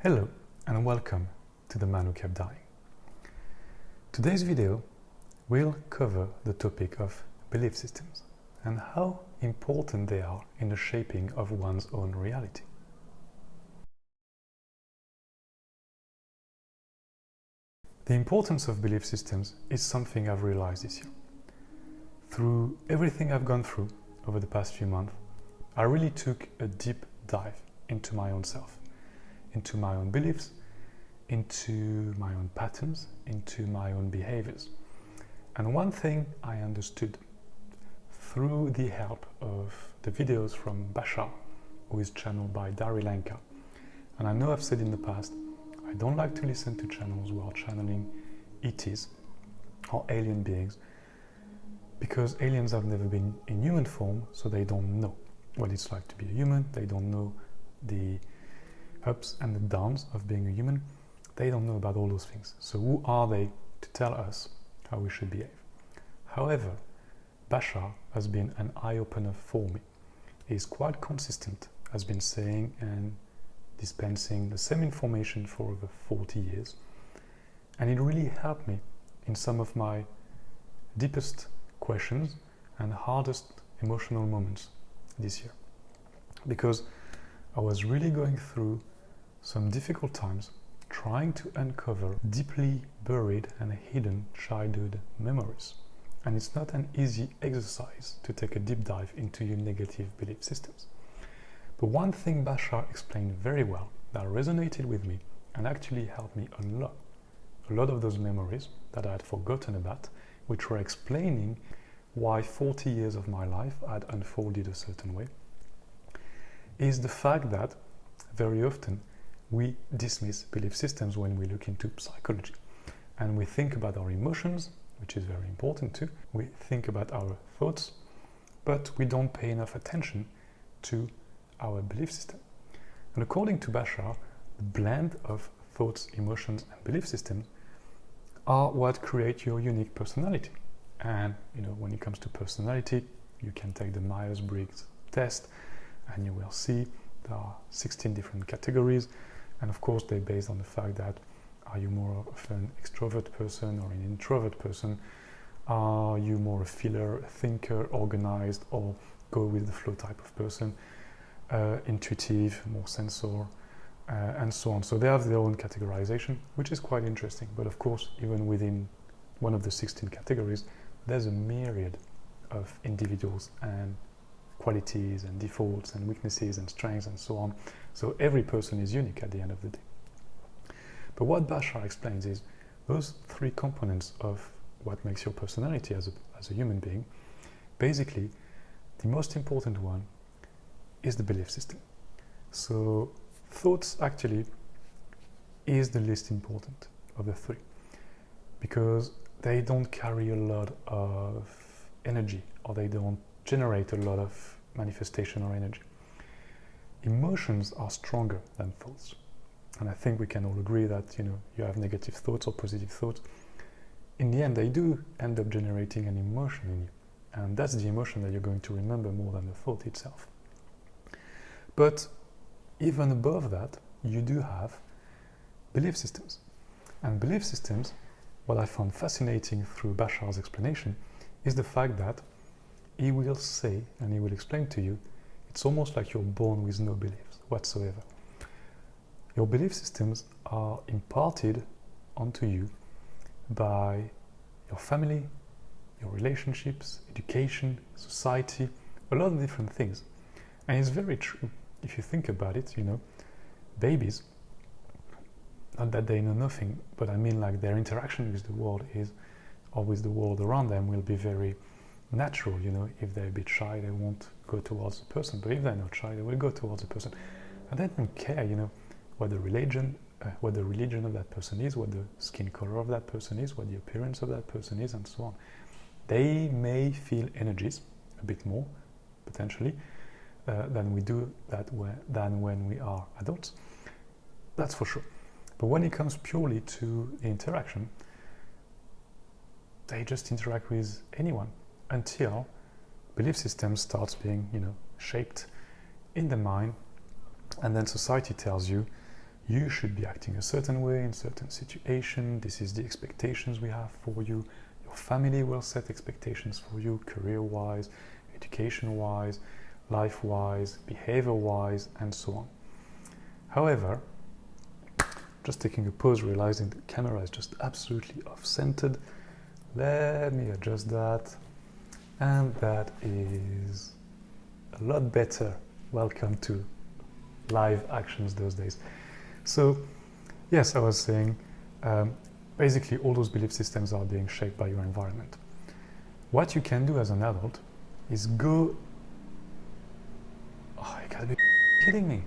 Hello and welcome to The Man Who Kept Dying. Today's video will cover the topic of belief systems and how important they are in the shaping of one's own reality. The importance of belief systems is something I've realized this year. Through everything I've gone through over the past few months, I really took a deep dive into my own self, into my own beliefs, into my own patterns, into my own behaviors. And one thing I understood through the help of the videos from Bashar, who is channeled by Dari Lanka. And I know I've said in the past, I don't like to listen to channels who are channeling ETs or alien beings, because aliens have never been in human form, so they don't know what it's like to be a human. They don't know the ups and the downs of being a human. They don't know about all those things. So who are they to tell us how we should behave? However, Bashar has been an eye-opener for me. He's quite consistent, has been saying and dispensing the same information for over 40 years. And it really helped me in some of my deepest questions and hardest emotional moments this year. Because I was really going through some difficult times trying to uncover deeply buried and hidden childhood memories. And it's not an easy exercise to take a deep dive into your negative belief systems. But one thing Bashar explained very well that resonated with me and actually helped me unlock a lot of those memories that I had forgotten about, which were explaining why 40 years of my life had unfolded a certain way, is the fact that very often we dismiss belief systems when we look into psychology. And we think about our emotions, which is very important too. We think about our thoughts, but we don't pay enough attention to our belief system. And according to Bashar, the blend of thoughts, emotions, and belief systems are what create your unique personality. And when it comes to personality, you can take the Myers-Briggs test and you will see there are 16 different categories. And of course, they're based on the fact that are you more of an extrovert person or an introvert person? Are you more a feeler, a thinker, organized, or go with the flow type of person? Intuitive, more sensor, and so on. So they have their own categorization, which is quite interesting. But of course, even within one of the 16 categories, there's a myriad of individuals and qualities and defaults and weaknesses and strengths and so on. So every person is unique at the end of the day. But what Bashar explains is those three components of what makes your personality as a human being. Basically, the most important one is the belief system. So thoughts actually is the least important of the three, because they don't carry a lot of energy, or they don't generate a lot of manifestation or energy. Emotions are stronger than thoughts. And I think we can all agree that you have negative thoughts or positive thoughts. In the end, they do end up generating an emotion in you. And that's the emotion that you're going to remember more than the thought itself. But even above that, you do have belief systems. And belief systems, what I found fascinating through Bashar's explanation, is the fact that he will say, and he will explain to you, it's almost like you're born with no beliefs whatsoever. Your belief systems are imparted onto you by your family, your relationships, education, society, a lot of different things. And it's very true. If you think about it, babies, not that they know nothing, but I mean like their interaction with the world or with the world around them will be very natural. If they're a bit shy, they won't go towards the person, but if they're not shy, they will go towards the person. And they don't care, what the religion of that person is, what the skin color of that person is, what the appearance of that person is, and so on. They may feel energies a bit more, potentially, than we do than when we are adults. That's for sure. But when it comes purely to the interaction, they just interact with anyone until belief system starts being, shaped in the mind, and then society tells you You should be acting a certain way in certain situation. This is the expectations we have for you. Your family will set expectations for you, career-wise, education-wise, life-wise, behavior-wise, and so on. However, just taking a pause, realizing the camera is just absolutely off-centered. Let me adjust that. And that is a lot better. Welcome to live actions those days. So, yes, I was saying, basically all those belief systems are being shaped by your environment. What you can do as an adult is go... Oh, you gotta be kidding me.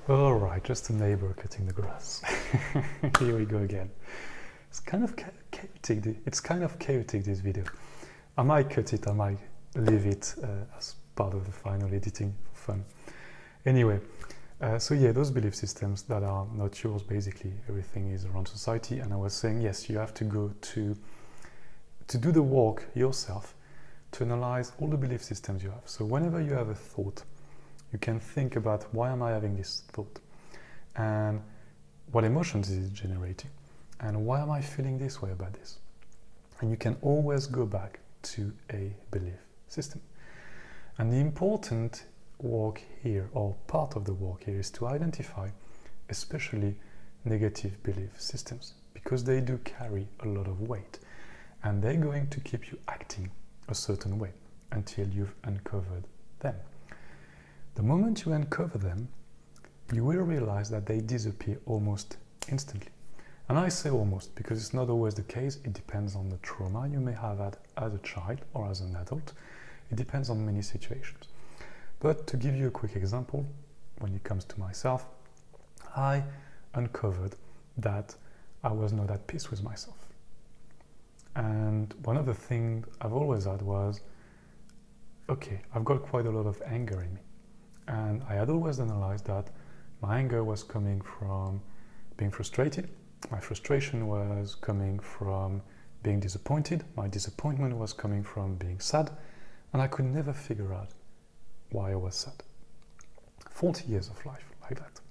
All right, just a neighbor cutting the grass. Here we go again. It's kind of chaotic. It's kind of chaotic, this video. I might cut it. I might leave it as part of the final editing for fun. Anyway, so yeah, those belief systems that are not yours. Basically, everything is around society. And I was saying, yes, you have to go to do the work yourself to analyze all the belief systems you have. So whenever you have a thought, you can think about, why am I having this thought? And what emotions is it generating? And why am I feeling this way about this? And you can always go back to a belief system. And the important work here, or part of the work here, is to identify especially negative belief systems, because they do carry a lot of weight. And they're going to keep you acting a certain way until you've uncovered them. The moment you uncover them, you will realize that they disappear almost instantly. And I say almost because it's not always the case. It depends on the trauma you may have had as a child or as an adult. It depends on many situations. But to give you a quick example, when it comes to myself, I uncovered that I was not at peace with myself. And one of the things I've always had was, okay, I've got quite a lot of anger in me. And I had always analyzed that my anger was coming from being frustrated. My frustration was coming from being disappointed. My disappointment was coming from being sad. And I could never figure out why I was sad. 40 years of life like that.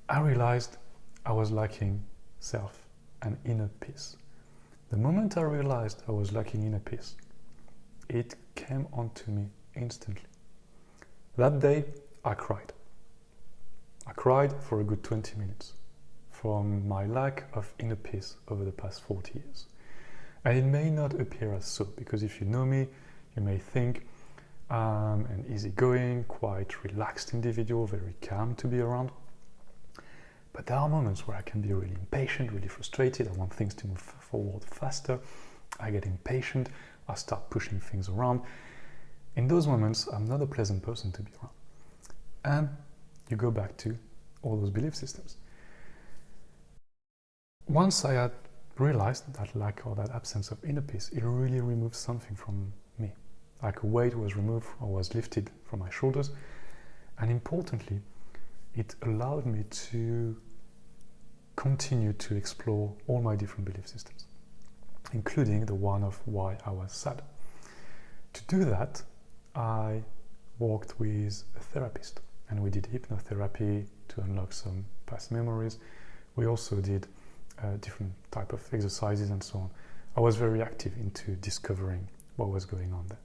I realized I was lacking self and inner peace. The moment I realized I was lacking inner peace, it came onto me instantly. That day, I cried. I cried for a good 20 minutes from my lack of inner peace over the past 40 years. And it may not appear as so, because if you know me, you may think I'm an easygoing, quite relaxed individual, very calm to be around. But there are moments where I can be really impatient, really frustrated. I want things to move forward faster. I get impatient. I start pushing things around. In those moments, I'm not a pleasant person to be around. And you go back to all those belief systems. Once I had realized that lack or that absence of inner peace, it really removed something from me. Like a weight was removed or was lifted from my shoulders. And importantly, it allowed me to continue to explore all my different belief systems, including the one of why I was sad. To do that, I worked with a therapist, and we did hypnotherapy to unlock some past memories. We also did different type of exercises and so on. I was very active into discovering what was going on there.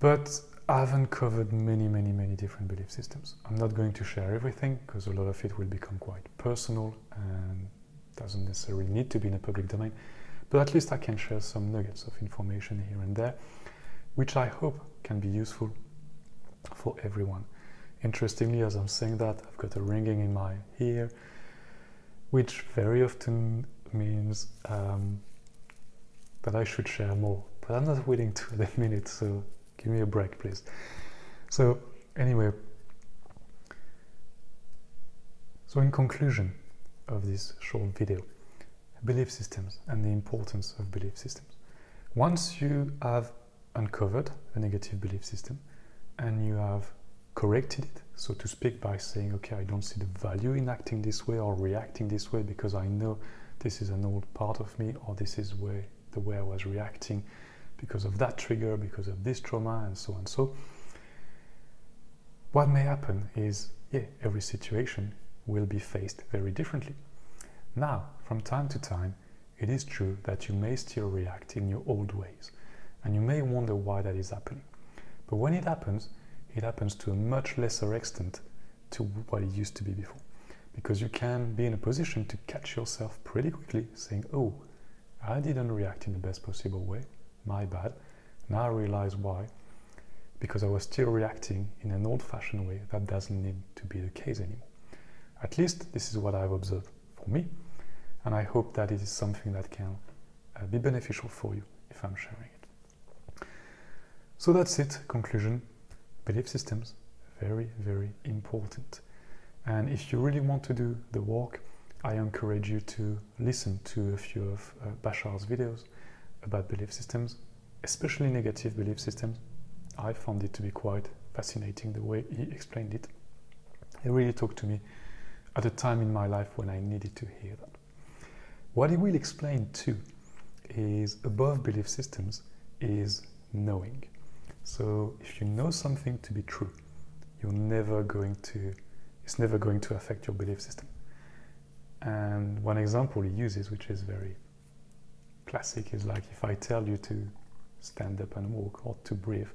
But I've uncovered many different belief systems. I'm not going to share everything because a lot of it will become quite personal and doesn't necessarily need to be in a public domain. But at least I can share some nuggets of information here and there, which I hope can be useful for everyone. Interestingly, as I'm saying that, I've got a ringing in my ear, which very often means that I should share more. But I'm not willing to at the minute, so give me a break, please. So anyway, so in conclusion of this short video, belief systems and the importance of belief systems. Once you have uncovered a negative belief system and you have corrected it, so to speak, by saying, okay, I don't see the value in acting this way or reacting this way because I know this is an old part of me, or this is the way I was reacting because of that trigger, because of this trauma, and so on. So what may happen is, every situation will be faced very differently. Now, from time to time, it is true that you may still react in your old ways, and you may wonder why that is happening. But when it happens to a much lesser extent to what it used to be before. Because you can be in a position to catch yourself pretty quickly saying, oh, I didn't react in the best possible way, my bad. Now I realize why. Because I was still reacting in an old-fashioned way. That doesn't need to be the case anymore. At least this is what I've observed for me, and I hope that it is something that can be beneficial for you if I'm sharing it. So that's it, conclusion. Belief systems, very, very important. And if you really want to do the work, I encourage you to listen to a few of Bashar's videos about belief systems, especially negative belief systems. I found it to be quite fascinating the way he explained it. It really talked to me at a time in my life when I needed to hear that. What he will explain too is above belief systems is knowing. So if you know something to be true, it's never going to affect your belief system. And one example he uses, which is very classic, is like if I tell you to stand up and walk or to breathe,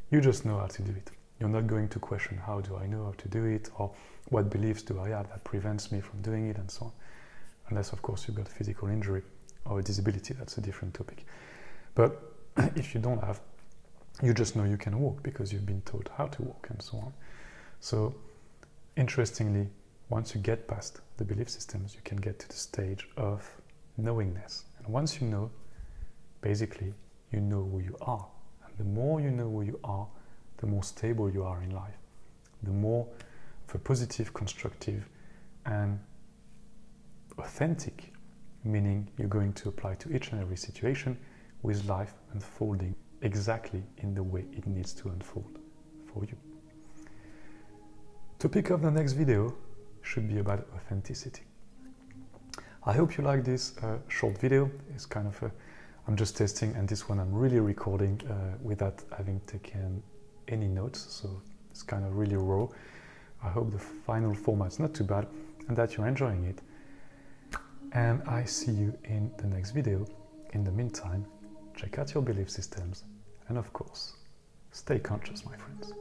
you just know how to do it. You're not going to question, how do I know how to do it, or what beliefs do I have that prevents me from doing it, and so on. Unless, of course, you've got physical injury or a disability, that's a different topic. But if you don't have, you just know you can walk because you've been taught how to walk, and so on. So, interestingly, once you get past the belief systems, you can get to the stage of knowingness. And once you know, basically, you know who you are. And the more you know who you are, the more stable you are in life. The more of a positive, constructive, and authentic, meaning you're going to apply to each and every situation with life unfolding exactly in the way it needs to unfold for you. Topic of the next video should be about authenticity. I hope you like this short video. It's kind of I'm just testing, and this one I'm really recording without having taken any notes, so it's kind of really raw. I hope the final format's not too bad and that you're enjoying it. And I see you in the next video. In the meantime, check out your belief systems, and of course, stay conscious, my friends.